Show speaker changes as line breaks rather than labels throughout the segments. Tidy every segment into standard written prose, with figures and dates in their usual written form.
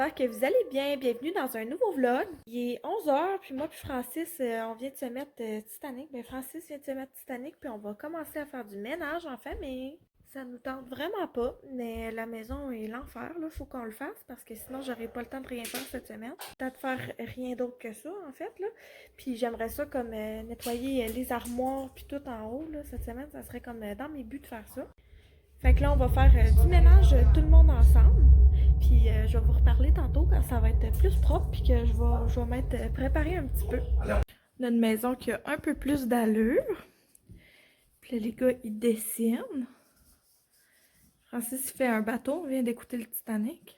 j'espère que vous allez bien. Bienvenue dans un nouveau vlog. Il est 11h, puis moi puis Francis, on vient de se mettre Titanic. Ben Francis vient de se mettre Titanic, puis on va commencer à faire du ménage en famille. Ça nous tente vraiment pas, mais la maison est l'enfer, là. Faut qu'on le fasse parce que sinon j'aurai pas le temps de rien faire cette semaine. Peut-être faire rien d'autre que ça, en fait, là. Puis j'aimerais ça comme nettoyer les armoires puis tout en haut, là, cette semaine. Ça serait comme dans mes buts de faire ça. Fait que là, on va faire du ménage tout le monde ensemble. Puis je vais vous reparler tantôt quand ça va être plus propre puis que je vais m'être préparé un petit peu. On a une maison qui a un peu plus d'allure. Puis là, les gars, ils dessinent. Francis, il fait un bateau. On vient d'écouter le Titanic.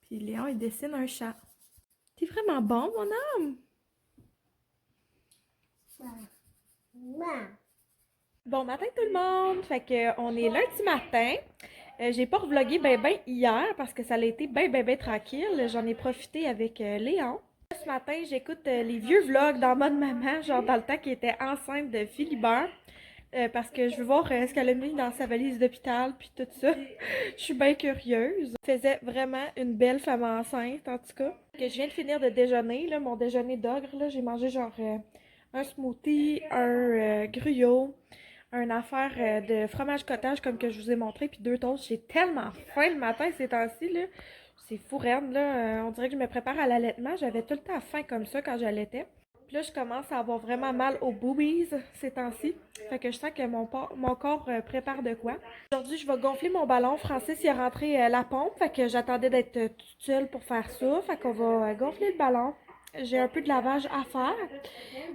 Puis Léon, il dessine un chat. T'es vraiment bon, mon âme! Bon matin tout le monde! Fait que on est lundi matin. J'ai pas revlogué ben hier parce que ça a été ben tranquille. J'en ai profité avec Léon. Ce matin, j'écoute les vieux vlogs dans mode maman, genre dans le temps qu'il était enceinte de Philibert. Parce que je veux voir ce qu'elle a mis dans sa valise d'hôpital puis tout ça. Je suis bien curieuse. Faisait vraiment une belle femme enceinte en tout cas. Que je viens de finir de déjeuner, là, mon déjeuner d'ogre. J'ai mangé genre un smoothie, un gruyot, une affaire de fromage cottage comme que je vous ai montré, puis 2 toasts. J'ai tellement faim le matin ces temps-ci, là. C'est fou raide, là. On dirait que je me prépare à l'allaitement. J'avais tout le temps faim comme ça quand j'allaitais. Puis là, je commence à avoir vraiment mal aux boobies ces temps-ci. Fait que je sens que mon corps prépare de quoi. Aujourd'hui, je vais gonfler mon ballon. Francis, il a rentré la pompe. Fait que j'attendais d'être toute seule pour faire ça. Fait qu'on va gonfler le ballon. J'ai un peu de lavage à faire.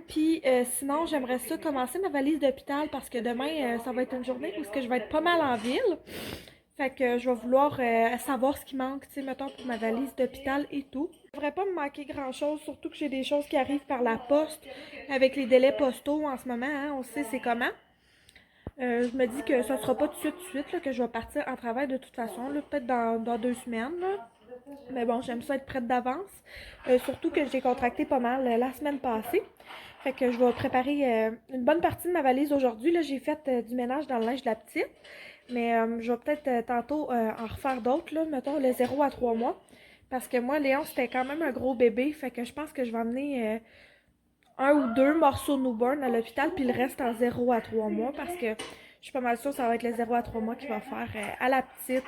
Puis sinon, j'aimerais ça commencer ma valise d'hôpital parce que demain, ça va être une journée où je vais être pas mal en ville. Fait que je vais vouloir savoir ce qui manque, tu sais, mettons, pour ma valise d'hôpital et tout. Il devrait pas me manquer grand-chose, surtout que j'ai des choses qui arrivent par la poste avec les délais postaux en ce moment, hein, on sait c'est comment. Je me dis que ça sera pas tout de suite, là, que je vais partir en travail de toute façon, peut-être dans 2 semaines, là. Mais bon, j'aime ça être prête d'avance. Surtout que j'ai contracté pas mal la semaine passée. Fait que je vais préparer une bonne partie de ma valise aujourd'hui. Là, j'ai fait du ménage dans le linge de la petite. Mais je vais peut-être tantôt en refaire d'autres, là, mettons le 0 à 3 mois. Parce que moi, Léon, c'était quand même un gros bébé. Fait que je pense que je vais emmener 1 ou 2 morceaux newborn à l'hôpital. Puis le reste en 0 à 3 mois. Parce que je suis pas mal sûre que ça va être le 0 à 3 mois qu'il va faire à la petite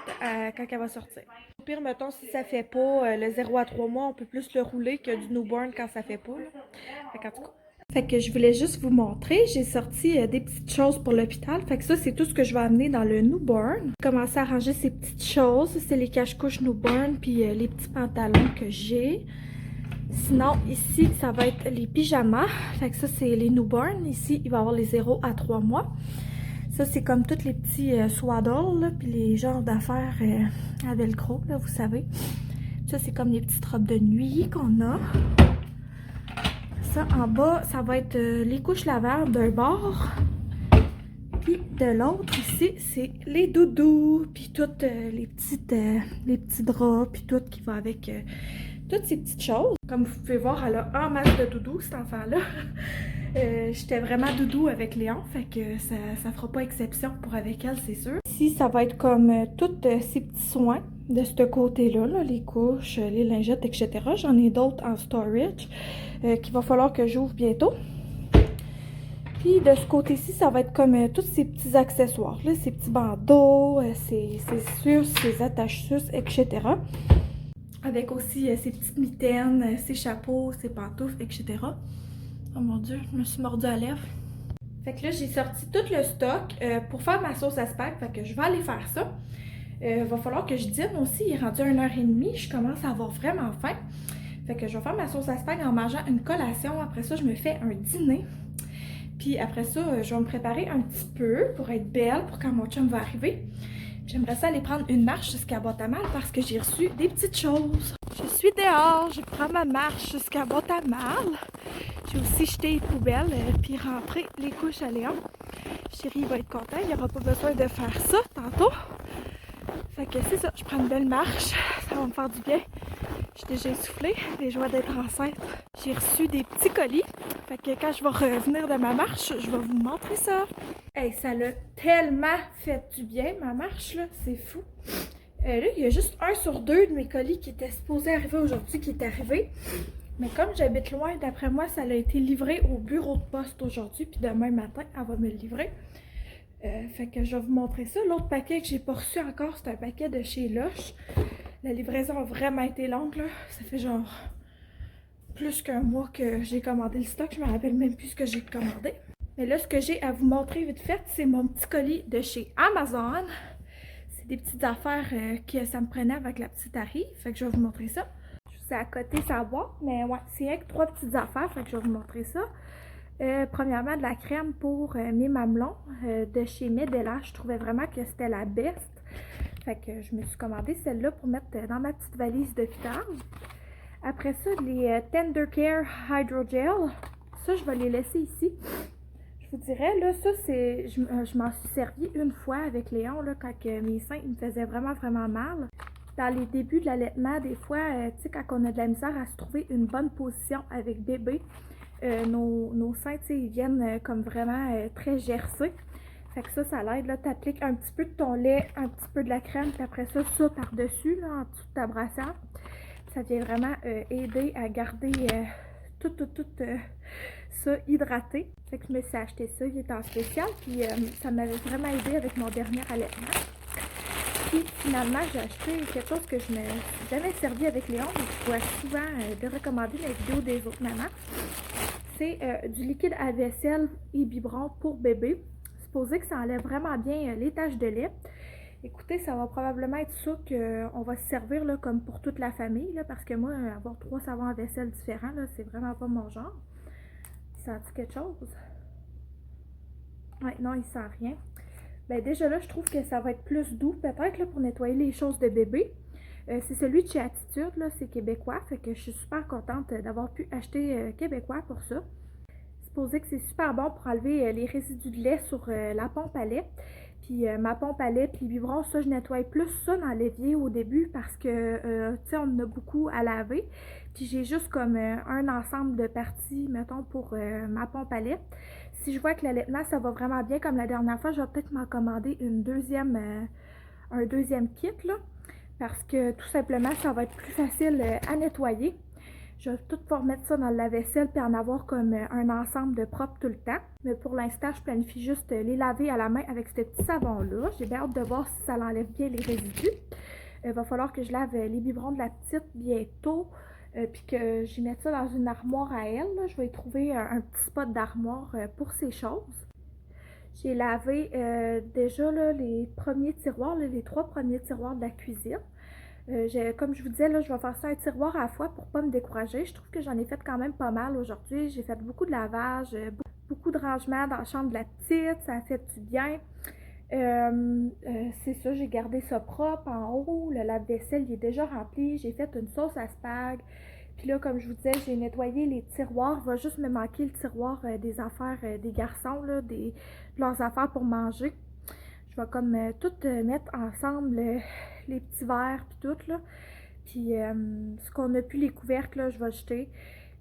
quand elle va sortir. Au pire, mettons, si ça fait pas le 0 à 3 mois, on peut plus le rouler que du newborn quand ça fait pas. Là. Fait qu'en tout cas. Fait que je voulais juste vous montrer, j'ai sorti des petites choses pour l'hôpital. Fait que ça, c'est tout ce que je vais amener dans le newborn. Commencer à ranger ces petites choses. C'est les cache-couches newborn, puis les petits pantalons que j'ai. Sinon, ici, ça va être les pyjamas. Fait que ça, c'est les newborn. Ici, il va y avoir les 0 à 3 mois. Ça, c'est comme tous les petits swaddles, là, puis les genres d'affaires à velcro, là, vous savez. Ça, c'est comme les petites robes de nuit qu'on a. Ça, en bas, ça va être les couches lavables d'un bord. Puis de l'autre, ici, c'est les doudous. Puis toutes les petits draps, puis tout qui va avec toutes ces petites choses. Comme vous pouvez voir, elle a un masse de doudou, cet enfant-là. J'étais vraiment doudou avec Léon, fait que ça fera pas exception pour avec elle, c'est sûr. Ici, ça va être comme tous ces petits soins de ce côté-là, là, les couches, les lingettes, etc. J'en ai d'autres en storage qu'il va falloir que j'ouvre bientôt. Puis de ce côté-ci, ça va être comme tous ces petits accessoires, là, ces petits bandeaux, ces suces, ces attaches-suces, etc. Avec aussi ces petites mitaines, ces chapeaux, ces pantoufles, etc. Oh mon Dieu, je me suis mordu à lèvres. Fait que là, j'ai sorti tout le stock pour faire ma sauce à spag. Fait que je vais aller faire ça. Va falloir que je dîne aussi. Il est rendu 1h30. Je commence à avoir vraiment faim. Fait que je vais faire ma sauce à spag en mangeant une collation. Après ça, je me fais un dîner. Puis après ça, je vais me préparer un petit peu pour être belle pour quand mon chum va arriver. J'aimerais ça aller prendre une marche jusqu'à Boîte-à-Mal parce que j'ai reçu des petites choses. Je suis dehors, je prends ma marche jusqu'à Boîte-à-Mal. J'ai aussi jeté les poubelles puis rentré les couches à Léon. Chérie va être content, il n'y aura pas besoin de faire ça tantôt. Fait que c'est ça, je prends une belle marche, ça va me faire du bien. Je suis déjà essoufflée, les joies d'être enceinte. J'ai reçu des petits colis. Fait que quand je vais revenir de ma marche, je vais vous montrer ça. Hey, ça l'a tellement fait du bien, ma marche, là, c'est fou. Là, il y a juste 1 sur 2 de mes colis qui étaient supposés arriver aujourd'hui qui est arrivé. Mais comme j'habite loin, d'après moi, ça a été livré au bureau de poste aujourd'hui. Puis demain matin, elle va me le livrer. Fait que je vais vous montrer ça. L'autre paquet que j'ai pas reçu encore, c'est un paquet de chez Lush. La livraison a vraiment été longue, là. Ça fait genre plus qu'un mois que j'ai commandé le stock. Je me rappelle même plus ce que j'ai commandé. Mais là, ce que j'ai à vous montrer vite fait, c'est mon petit colis de chez Amazon. C'est des petites affaires que ça me prenait avec la petite arrive. Fait que je vais vous montrer ça. C'est à côté sa boîte, mais ouais, c'est avec 3 petites affaires. Fait que je vais vous montrer ça. Premièrement, de la crème pour mes mamelons de chez Medela. Je trouvais vraiment que c'était la best. Fait que je me suis commandé celle-là pour mettre dans ma petite valise d'hôpital. Après ça, les Tender Care Hydro Gel. Ça, je vais les laisser ici. Je vous dirais, là, ça, c'est. Je m'en suis servi une fois avec Léon, là, quand mes seins me faisaient vraiment, vraiment mal. Dans les débuts de l'allaitement, des fois, tu sais, quand on a de la misère à se trouver une bonne position avec bébé, nos seins, tu sais, ils viennent comme vraiment très gercés. Fait que ça l'aide, là, t'appliques un petit peu de ton lait, un petit peu de la crème, puis après ça par-dessus, là, en dessous de ta brassière. Ça vient vraiment aider à garder tout ça hydraté. Fait que je me suis acheté ça, il est en spécial, puis ça m'avait vraiment aidé avec mon dernier allaitement. Puis finalement, j'ai acheté quelque chose que je ne me suis jamais servi avec Léon, mais je vois souvent de recommander dans les vidéos des autres mamans. C'est du liquide à vaisselle et biberon pour bébé. Supposé que ça enlève vraiment bien les taches de lait. Écoutez, ça va probablement être ça qu'on va se servir là, comme pour toute la famille, là, parce que moi, avoir 3 savons à vaisselle différents, c'est vraiment pas mon genre. Sens-tu quelque chose? Ouais, non, il sent rien. Ben déjà là, je trouve que ça va être plus doux, peut-être, là, pour nettoyer les choses de bébé. C'est celui de chez Attitude, là, c'est québécois, fait que je suis super contente d'avoir pu acheter québécois pour ça. Supposé que c'est super bon pour enlever les résidus de lait sur la pompe à lait. Puis ma pompe à lait, puis les biberons, ça, je nettoie plus ça dans l'évier au début parce que, tu sais, on en a beaucoup à laver. Puis j'ai juste comme un ensemble de parties, mettons, pour ma pompe à lait. Si je vois que l'allaitement, ça va vraiment bien comme la dernière fois, je vais peut-être m'en commander un deuxième kit, là. Parce que tout simplement, ça va être plus facile à nettoyer. Je vais tout pouvoir mettre ça dans le lave-vaisselle puis en avoir comme un ensemble de propre tout le temps. Mais pour l'instant, je planifie juste les laver à la main avec ce petit savon-là. J'ai bien hâte de voir si ça l'enlève bien les résidus. Il va falloir que je lave les biberons de la petite bientôt. Puis que j'y mette ça dans une armoire à elle. Là. Je vais y trouver un petit spot d'armoire pour ces choses. J'ai lavé déjà là, les premiers tiroirs, là, les 3 premiers tiroirs de la cuisine. Comme je vous disais, là, je vais faire ça un tiroir à la fois pour ne pas me décourager. Je trouve que j'en ai fait quand même pas mal aujourd'hui. J'ai fait beaucoup de lavage, beaucoup de rangement dans la chambre de la petite. Ça a fait du bien. C'est ça, j'ai gardé ça propre en haut. Le lave-vaisselle, il est déjà rempli. J'ai fait une sauce à spag. Puis là, comme je vous disais, j'ai nettoyé les tiroirs. Il va juste me manquer le tiroir des affaires des garçons, là, de leurs affaires pour manger. Je vais comme tout mettre ensemble les petits verres puis tout là. Puis ce qu'on a pu les couvercles là, je vais jeter.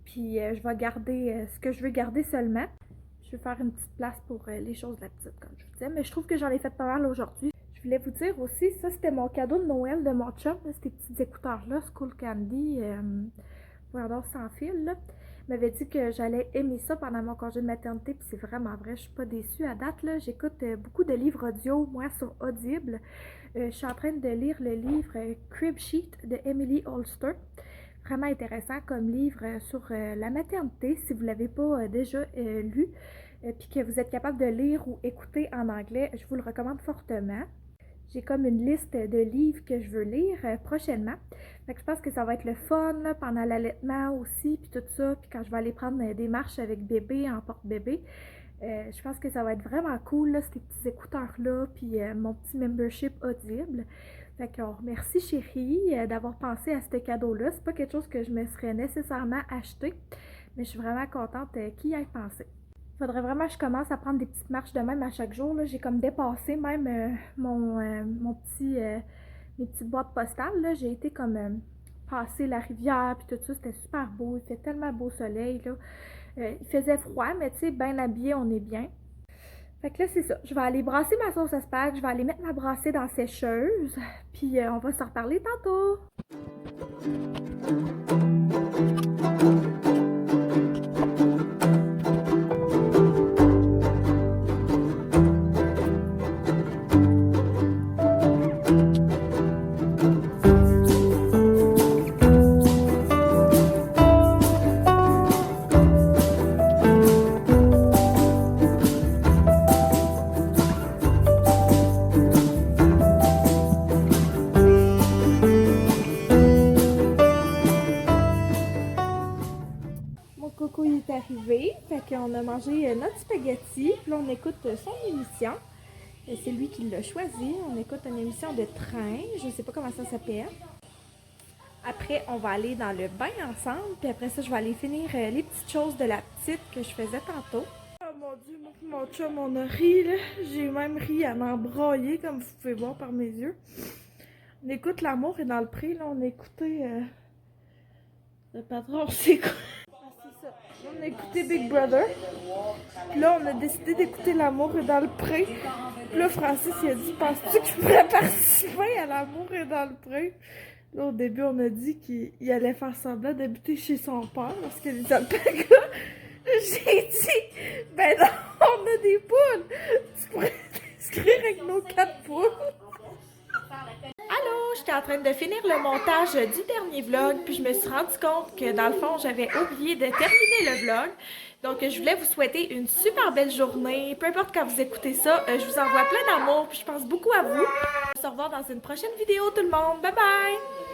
Puis je vais garder ce que je veux garder seulement. Je vais faire une petite place pour les choses de la petite comme je vous disais. Mais je trouve que j'en ai fait pas mal aujourd'hui. Je voulais vous dire aussi, ça c'était mon cadeau de Noël de mon chum, là, ces petits écouteurs là, School Candy, pardon, sans fil là. Il m'avait dit que j'allais aimer ça pendant mon congé de maternité, puis c'est vraiment vrai, je suis pas déçue à date, là. J'écoute beaucoup de livres audio, moi, sur Audible. Je suis en train de lire le livre Crib Sheet de Emily Holster. Vraiment intéressant comme livre sur la maternité, si vous ne l'avez pas déjà lu, puis que vous êtes capable de lire ou écouter en anglais, je vous le recommande fortement. J'ai comme une liste de livres que je veux lire prochainement. Fait que je pense que ça va être le fun là, pendant l'allaitement aussi, puis tout ça. Puis quand je vais aller prendre des marches avec bébé, en porte-bébé, je pense que ça va être vraiment cool, là, ces petits écouteurs-là, puis mon petit membership Audible. Fait que merci chérie d'avoir pensé à ce cadeau-là. C'est pas quelque chose que je me serais nécessairement acheté, mais je suis vraiment contente qu'il y ait pensé. Faudrait vraiment que je commence à prendre des petites marches de même à chaque jour. J'ai comme dépassé même mes petites boîtes postales. J'ai été comme passer la rivière puis tout ça. C'était super beau. Il fait tellement beau soleil. Là. Il faisait froid, mais tu sais, bien habillé, on est bien. Fait que là, c'est ça. Je vais aller brasser ma sauce à spag, je vais aller mettre ma brassée dans la sécheuse, puis on va se reparler tantôt. Mon coco il est arrivé, fait qu'on a mangé notre spaghetti, puis là on écoute son émission. C'est lui qui l'a choisi, on écoute une émission de train, je sais pas comment ça s'appelle. Après on va aller dans le bain ensemble, puis après ça je vais aller finir les petites choses de la petite que je faisais tantôt. Oh mon dieu, mon chum on a ri là, j'ai même ri à m'embrailler comme vous pouvez voir par mes yeux. On écoute L'amour est dans le pré, là on a écouté le patron, c'est quoi? On a écouté Big Brother. Puis là, on a décidé d'écouter L'amour est dans le pré. Puis là, Francis, il a dit, penses-tu que je pourrais participer à L'amour est dans le pré? Là, au début, on a dit qu'il allait faire semblant d'habiter chez son père parce que les alpagas. J'ai dit, ben non, on a des poules. Tu pourrais t'inscrire avec nos 4 poules. Allô, j'étais en train de finir le montage du dernier vlog, puis je me suis rendu compte que dans le fond, j'avais oublié de terminer le vlog. Donc, je voulais vous souhaiter une super belle journée. Peu importe quand vous écoutez ça, je vous envoie plein d'amour, puis je pense beaucoup à vous. On se revoit dans une prochaine vidéo, tout le monde. Bye bye!